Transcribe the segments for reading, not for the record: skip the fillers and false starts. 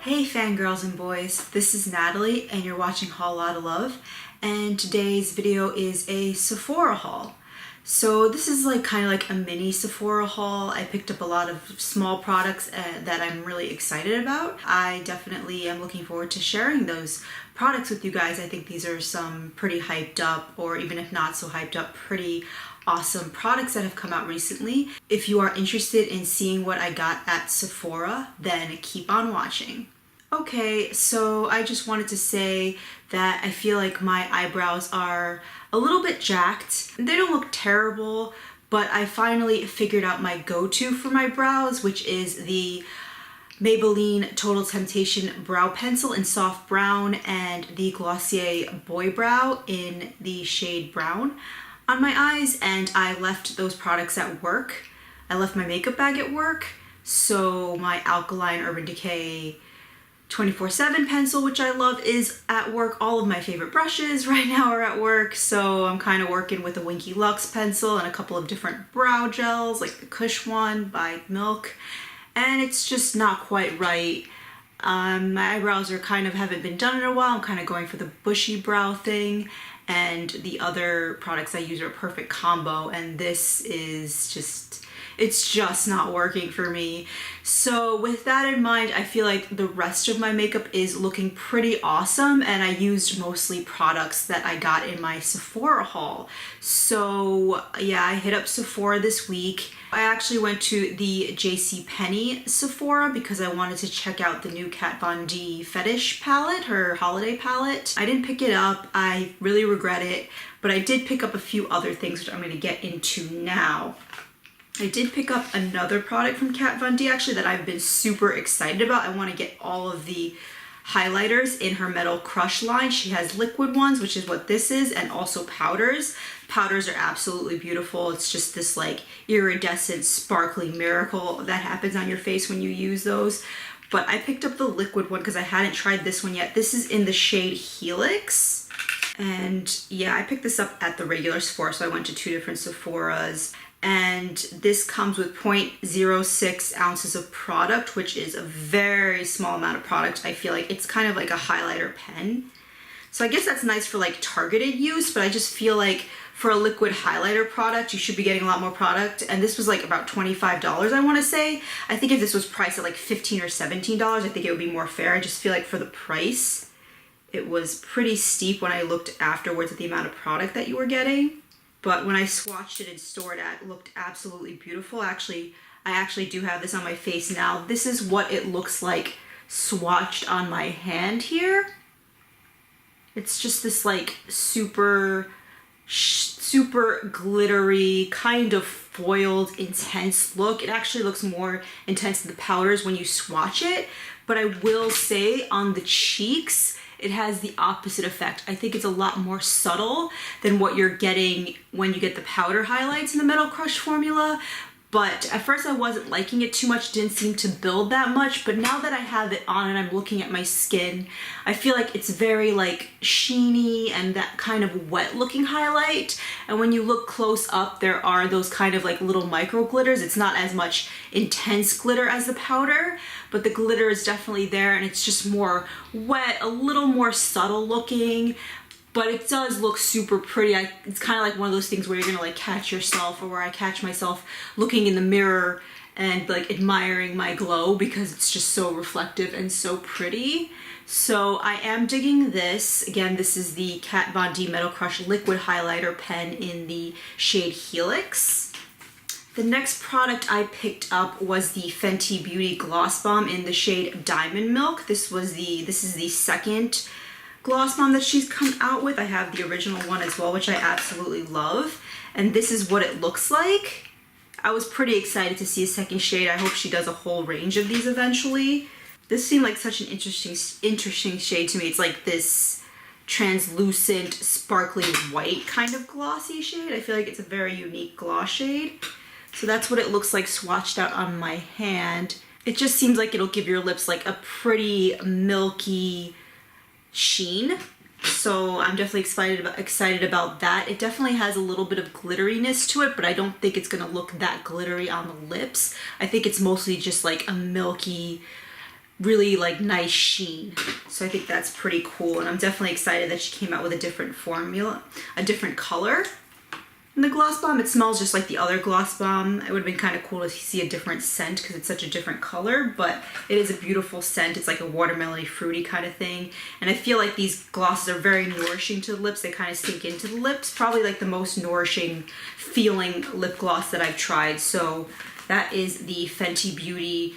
Hey fangirls and boys, this is Natalie and you're watching Haul Lotta Love, and today's video is a Sephora haul. So this is kind of like a mini Sephora haul. I picked up a lot of small products that I'm really excited about. I definitely am looking forward to sharing those products with you guys. I think these are some pretty hyped up, or even if not so hyped up, pretty awesome products that have come out recently. If you are interested in seeing what I got at Sephora, then keep on watching. Okay, so I just wanted to say that I feel like my eyebrows are a little bit jacked. They don't look terrible, but I finally figured out my go-to for my brows, which is the Maybelline Total Temptation Brow Pencil in soft brown and the Glossier Boy Brow in the shade brown on my eyes, and I left those products at work. I left my makeup bag at work, so my Alkaline Urban Decay 24/7 pencil, which I love, is at work. All of my favorite brushes right now are at work, so I'm kind of working with a Winky Luxe pencil and a couple of different brow gels, like the Kush one by Milk, and it's just not quite right. My eyebrows are haven't been done in a while. I'm kind of going for the bushy brow thing, and the other products I use are a perfect combo, and this is it's just not working for me. So with that in mind, I feel like the rest of my makeup is looking pretty awesome, and I used mostly products that I got in my Sephora haul. So yeah, I hit up Sephora this week. I actually went to the JCPenney Sephora because I wanted to check out the new Kat Von D Fetish palette, her holiday palette. I didn't pick it up. I really regret it, but I did pick up a few other things, which I'm going to get into now. I did pick up another product from Kat Von D actually that I've been super excited about. I want to get all of the highlighters in her Metal Crush line. She has liquid ones, which is what this is, and also powders. Powders are absolutely beautiful. It's just this iridescent, sparkly miracle that happens on your face when you use those. But I picked up the liquid one because I hadn't tried this one yet. This is in the shade Helix. And yeah, I picked this up at the regular Sephora, so I went to two different Sephoras. And this comes with 0.06 ounces of product, which is a very small amount of product. I feel like it's kind of like a highlighter pen. So I guess that's nice for targeted use, but I just feel like for a liquid highlighter product, you should be getting a lot more product. And this was about $25, I want to say. I think if this was priced at $15 or $17, I think it would be more fair. I just feel like for the price, it was pretty steep when I looked afterwards at the amount of product that you were getting. But when I swatched it in store, it looked absolutely beautiful. I actually do have this on my face now. This is what it looks like swatched on my hand here. It's just this super glittery, kind of foiled, intense look. It actually looks more intense than the powders when you swatch it. But I will say on the cheeks, it has the opposite effect. I think it's a lot more subtle than what you're getting when you get the powder highlights in the Metal Crush formula. But at first I wasn't liking it too much, didn't seem to build that much, but now that I have it on and I'm looking at my skin, I feel like it's very sheeny and that kind of wet looking highlight. And when you look close up, there are those kind of little micro glitters. It's not as much intense glitter as the powder, but the glitter is definitely there, and it's just more wet, a little more subtle looking. But it does look super pretty. It's kind of like one of those things where you're gonna catch yourself, or where I catch myself looking in the mirror and admiring my glow because it's just so reflective and so pretty. So I am digging this. Again, this is the Kat Von D Metal Crush Liquid Highlighter Pen in the shade Helix. The next product I picked up was the Fenty Beauty Gloss Bomb in the shade Diamond Milk. This is the second gloss bomb that she's come out with. I have the original one as well, which I absolutely love, and this is what it looks like. I was pretty excited to see a second shade. I hope she does a whole range of these eventually. This seemed like such an interesting shade to me. It's this translucent, sparkly white kind of glossy shade. I feel like it's a very unique gloss shade. So that's what it looks like swatched out on my hand. It just seems like it'll give your lips a pretty milky sheen. So I'm definitely excited about that. It definitely has a little bit of glitteriness to it, but I don't think it's gonna look that glittery on the lips. I think it's mostly just a milky, really like nice sheen. So I think that's pretty cool, and I'm definitely excited that she came out with a different formula, a different color. And the Gloss Bomb, it smells just like the other Gloss Bomb. It would have been kind of cool to see a different scent because it's such a different color, but it is a beautiful scent. It's like a watermelony fruity kind of thing. And I feel like these glosses are very nourishing to the lips. They kind of sink into the lips. Probably like the most nourishing feeling lip gloss that I've tried. So that is the Fenty Beauty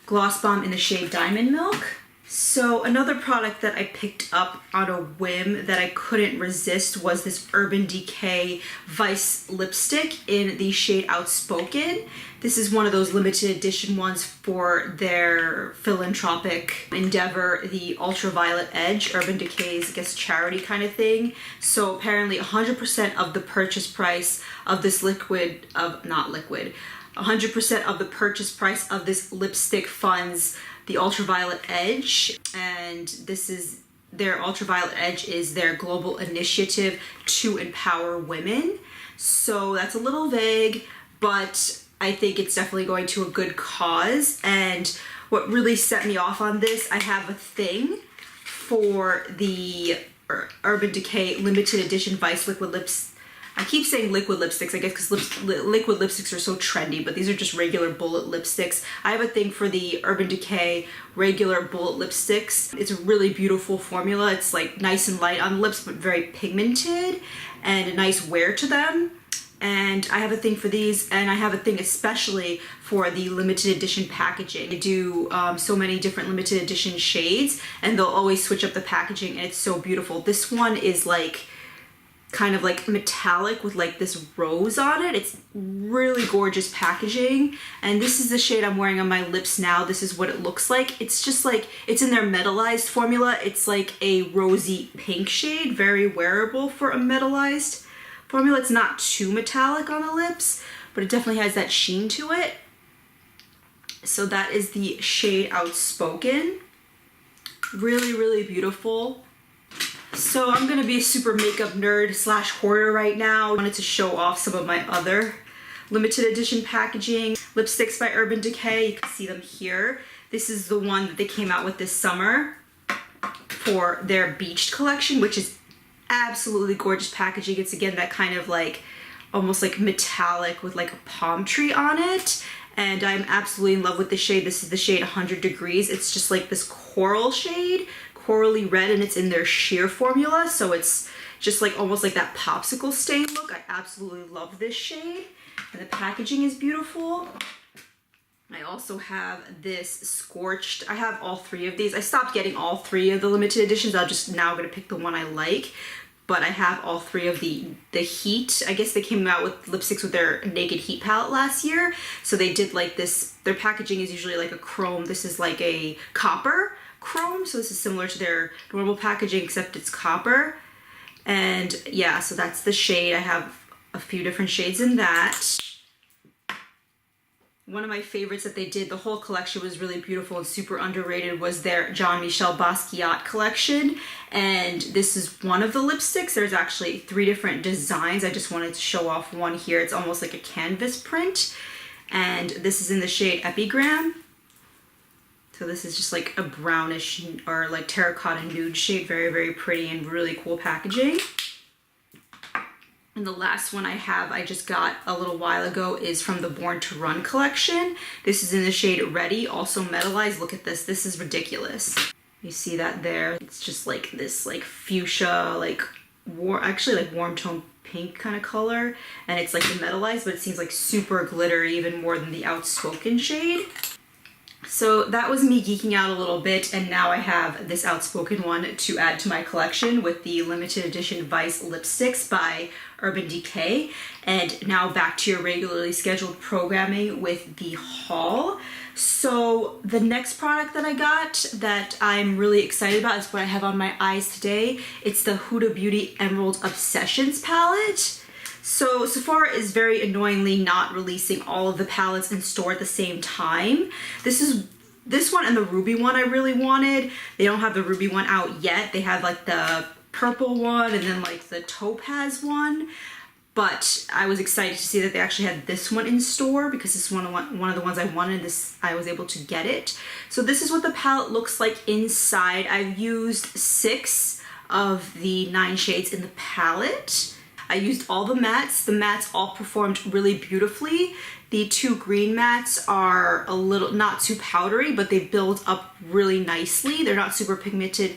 Gloss Bomb in the shade Diamond Milk. So another product that I picked up on a whim that I couldn't resist was this Urban Decay Vice lipstick in the shade Outspoken. This is one of those limited edition ones for their philanthropic endeavor, the Ultraviolet Edge, Urban Decay's, I guess, charity kind of thing. So apparently 100% of the purchase price of this 100% of the purchase price of this lipstick funds the Ultraviolet Edge, and this is their Ultraviolet Edge is their global initiative to empower women. So that's a little vague, but I think it's definitely going to a good cause. And what really set me off on this, I have a thing for the Urban Decay limited edition Vice liquid lips. I keep saying liquid lipsticks, I guess, because liquid lipsticks are so trendy, but these are just regular bullet lipsticks. I have a thing for the Urban Decay regular bullet lipsticks. It's a really beautiful formula. It's like nice and light on the lips, but very pigmented and a nice wear to them. And I have a thing for these, and I have a thing especially for the limited edition packaging. They do so many different limited edition shades, and they'll always switch up the packaging, and it's so beautiful. This one is like kind of like metallic with like this rose on it. It's really gorgeous packaging, and this is the shade I'm wearing on my lips now. This is what it looks like. It's just like, it's in their Metallized formula. It's like a rosy pink shade, very wearable for a Metallized formula. It's not too metallic on the lips, but it definitely has that sheen to it. So that is the shade Outspoken. Really, really beautiful. So I'm gonna be a super makeup nerd slash hoarder right now. I wanted to show off some of my other limited edition packaging. Lipsticks by Urban Decay, you can see them here. This is the one that they came out with this summer for their Beige collection, which is absolutely gorgeous packaging. It's again that kind of like, almost like metallic with like a palm tree on it. And I'm absolutely in love with the shade. This is the shade 100 Degrees. It's just like this coral shade, corally red, and it's in their sheer formula, so it's just like almost like that popsicle stain look. I absolutely love this shade, and the packaging is beautiful. I also have this Scorched. I have all three of these. I stopped getting all three of the limited editions. I'm gonna pick the one I like, but I have all three of the Heat. I guess they came out with lipsticks with their Naked Heat palette last year, so they did like this. Their packaging is usually like a chrome. This is like a copper chrome, so this is similar to their normal packaging except it's copper. And yeah, so that's the shade. I have a few different shades in that. One of my favorites that they did, the whole collection was really beautiful and super underrated, was their Jean-Michel Basquiat collection, and this is one of the lipsticks. There's actually 3 different designs. I just wanted to show off one here. It's almost like a canvas print, and this is in the shade Epigram. So this is just like a brownish or like terracotta nude shade. Very, very pretty and really cool packaging. And the last one I have, I just got a little while ago, is from the Born to Run collection. This is in the shade Ready, also Metallized. Look at this. This is ridiculous. You see that there? It's just like this like fuchsia, like actually like warm tone pink kind of color. And it's like the Metallized, but it seems like super glittery, even more than the Outspoken shade. So that was me geeking out a little bit, and now I have this Outspoken one to add to my collection with the limited edition Vice lipsticks by Urban Decay. And now back to your regularly scheduled programming with the haul. So the next product that I got that I'm really excited about is what I have on my eyes today. It's the Huda Beauty Emerald Obsessions palette. So Sephora is very annoyingly not releasing all of the palettes in store at the same time. This one and the ruby one I really wanted. They don't have the ruby one out yet. They have like the purple one and then like the topaz one. but I was excited to see that they actually had this one in store because this is one of the ones I wanted. I was able to get it. So this is what the palette looks like inside. I've used 6 of the 9 shades in the palette. I used all the mattes. The mattes all performed really beautifully. The 2 green mattes are a little, not too powdery, but they build up really nicely. They're not super pigmented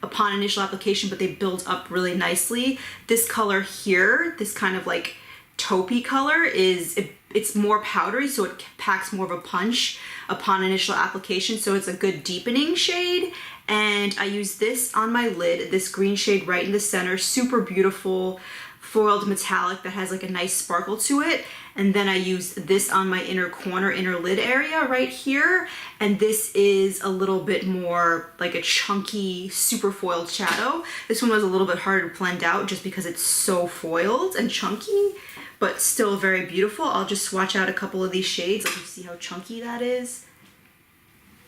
upon initial application, but they build up really nicely. This color here, this kind of like taupey color, it's more powdery, so it packs more of a punch upon initial application, so it's a good deepening shade. And I use this on my lid, this green shade right in the center, super beautiful foiled metallic that has like a nice sparkle to it. And then I use this on my inner corner, inner lid area right here. And this is a little bit more like a chunky, super foiled shadow. This one was a little bit harder to blend out just because it's so foiled and chunky, but still very beautiful. I'll just swatch out a couple of these shades. Let you see how chunky that is.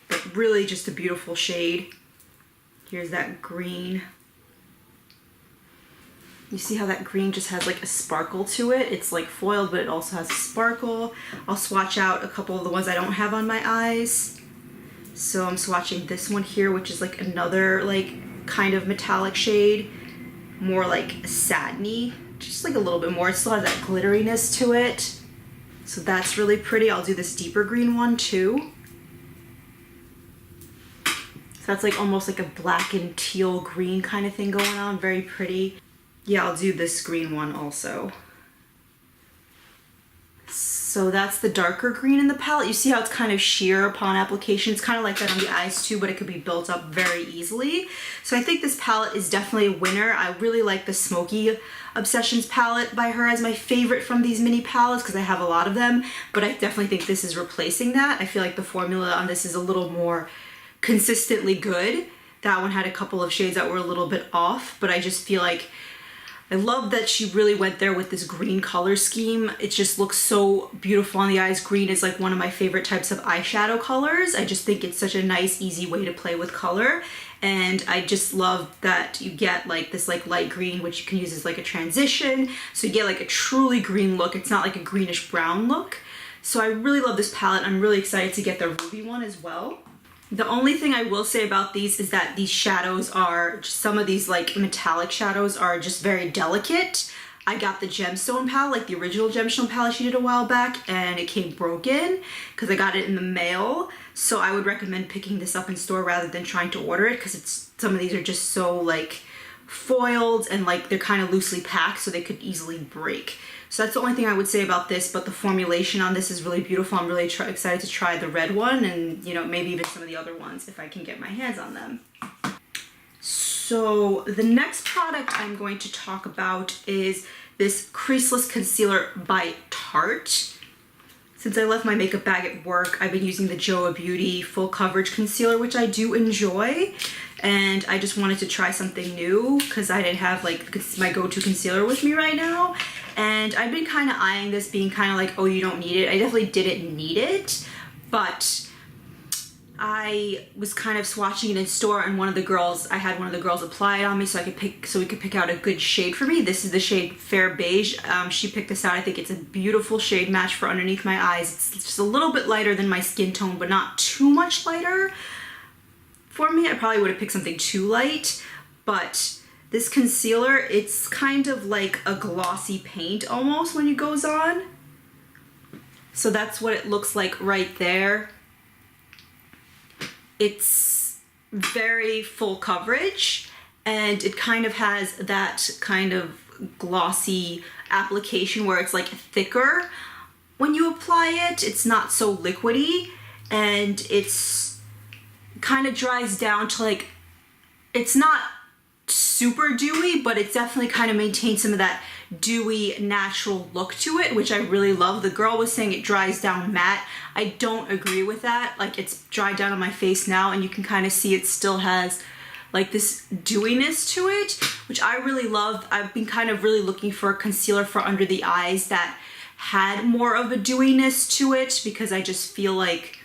But really just a beautiful shade. Here's that green. You see how that green just has like a sparkle to it? It's like foiled, but it also has a sparkle. I'll swatch out a couple of the ones I don't have on my eyes. So I'm swatching this one here, which is like another like kind of metallic shade. More like satiny, just like a little bit more. It still has that glitteriness to it. So that's really pretty. I'll do this deeper green one too. So that's like almost like a black and teal green kind of thing going on. Very pretty. Yeah, I'll do this green one also. So that's the darker green in the palette. You see how it's kind of sheer upon application? It's kind of like that on the eyes too, but it could be built up very easily. So I think this palette is definitely a winner. I really like the Smoky Obsessions palette by her as my favorite from these mini palettes because I have a lot of them, but I definitely think this is replacing that. I feel like the formula on this is a little more consistently good. That one had a couple of shades that were a little bit off, but I just feel like I love that she really went there with this green color scheme. It just looks so beautiful on the eyes. Green is like one of my favorite types of eyeshadow colors. I just think it's such a nice, easy way to play with color. And I just love that you get like this like light green, which you can use as like a transition. So you get like a truly green look. It's not like a greenish brown look. So I really love this palette. I'm really excited to get the ruby one as well. The only thing I will say about these is that these shadows are, some of these like metallic shadows are just very delicate. I got the gemstone palette, like the original gemstone palette she did a while back, and it came broken because I got it in the mail. So I would recommend picking this up in store rather than trying to order it because some of these are just so like foiled and like they're kind of loosely packed so they could easily break. So that's the only thing I would say about this, but the formulation on this is really beautiful. I'm really excited to try the red one and, you know, maybe even some of the other ones if I can get my hands on them. So the next product I'm going to talk about is this Creaseless Concealer by Tarte. Since I left my makeup bag at work, I've been using the Huda Beauty Full Coverage Concealer, which I do enjoy. And I just wanted to try something new because I didn't have like my go-to concealer with me right now. And I've been kind of eyeing this, being kind of like, oh, you don't need it. I definitely didn't need it, but I was kind of swatching it in store, and I had one of the girls apply it on me so we could pick out a good shade for me. This is the shade Fair Beige. She picked this out. I think it's a beautiful shade match for underneath my eyes. It's just a little bit lighter than my skin tone, but not too much lighter. For me, I probably would have picked something too light, but this concealer, it's kind of like a glossy paint almost when it goes on. So that's what it looks like right there. It's very full coverage and it kind of has that kind of glossy application where it's like thicker when you apply it. It's not so liquidy and it's kind of dries down to like, it's not super dewy, but it definitely kind of maintains some of that dewy natural look to it, which I really love. The girl was saying it dries down matte. I don't agree with that. Like, it's dried down on my face now and you can kind of see it still has like this dewiness to it, which I really love. I've been kind of really looking for a concealer for under the eyes that had more of a dewiness to it because I just feel like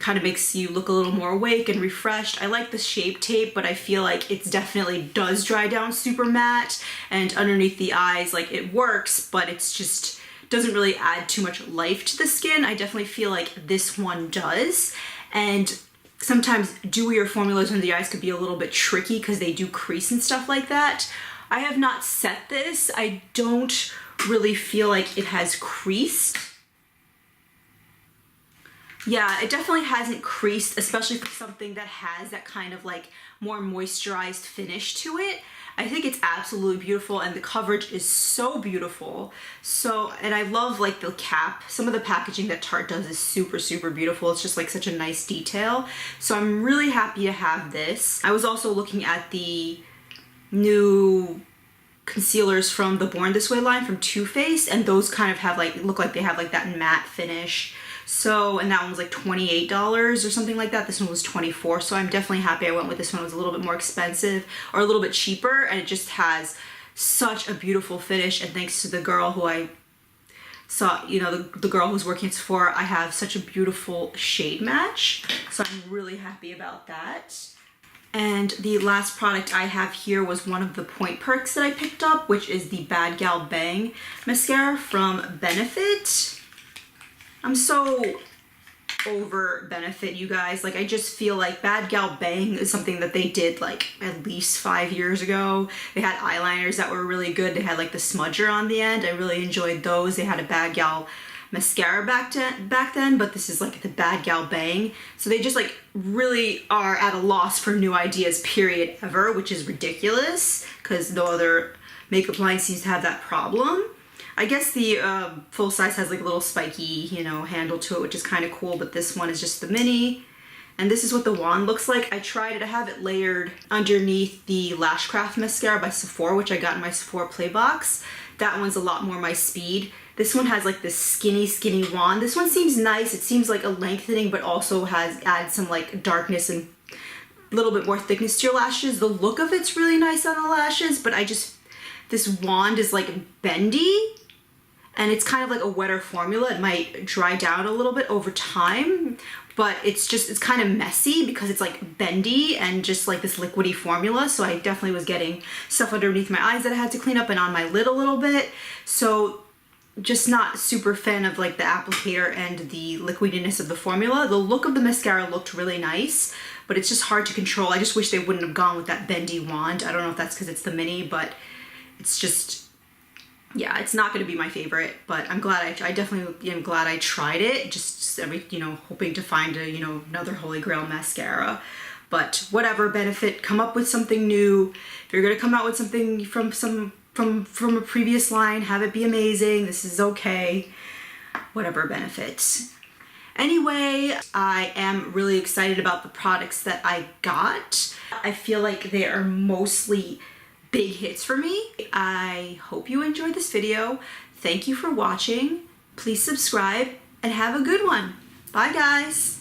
kind of makes you look a little more awake and refreshed. I like the Shape Tape, but I feel like it definitely does dry down super matte, and underneath the eyes, like it works, but it's just doesn't really add too much life to the skin. I definitely feel like this one does. And sometimes dewier formulas under the eyes could be a little bit tricky because they do crease and stuff like that. I have not set this. I don't really feel like it has creased. Yeah, it definitely hasn't creased, especially for something that has that kind of like more moisturized finish to it. I think it's absolutely beautiful, and the coverage is so beautiful. So, and I love like the cap. Some of the packaging that Tarte does is super, super beautiful. It's just like such a nice detail. So I'm really happy to have this. I was also looking at the new concealers from the Born This Way line from Too Faced, and those kind of have like, look like they have like that matte finish. So, and that one was like $28 or something like that. This one was $24. So I'm definitely happy I went with this one. It was a little bit more expensive or a little bit cheaper, and it just has such a beautiful finish. And thanks to the girl who I saw, you know, the girl who's working at Sephora, I have such a beautiful shade match. So I'm really happy about that. And the last product I have here was one of the point perks that I picked up, which is the Bad Gal Bang mascara from Benefit. I'm so over Benefit, you guys. Like, I just feel like Bad Gal Bang is something that they did like at least 5 years ago. They had eyeliners that were really good. They had like the smudger on the end. I really enjoyed those. They had a Bad Gal mascara back then, but this is like the Bad Gal Bang. So they just like really are at a loss for new ideas, period, ever, which is ridiculous because no other makeup line seems to have that problem. I guess the full size has like a little spiky, you know, handle to it, which is kind of cool, but this one is just the mini. And this is what the wand looks like. I tried it, I have it layered underneath the Lashcraft mascara by Sephora, which I got in my Sephora Play box. That one's a lot more my speed. This one has like this skinny, skinny wand. This one seems nice. It seems like a lengthening, but also adds some like darkness and a little bit more thickness to your lashes. The look of it's really nice on the lashes, but this wand is like bendy. And it's kind of like a wetter formula. It might dry down a little bit over time, but it's kind of messy because it's like bendy and just like this liquidy formula. So I definitely was getting stuff underneath my eyes that I had to clean up and on my lid a little bit. So just not super fan of like the applicator and the liquidiness of the formula. The look of the mascara looked really nice, but it's just hard to control. I just wish they wouldn't have gone with that bendy wand. I don't know if that's because it's the mini, but it's just, yeah, it's not going to be my favorite, but I'm glad I definitely am glad I tried it. Just every, you know, hoping to find a, you know, another holy grail mascara. But whatever, Benefit, come up with something new. If you're going to come out with something from a previous line, have it be amazing. This is okay. Whatever, Benefit. Anyway, I am really excited about the products that I got. I feel like they are mostly big hits for me. I hope you enjoyed this video. Thank you for watching. Please subscribe and have a good one. Bye, guys.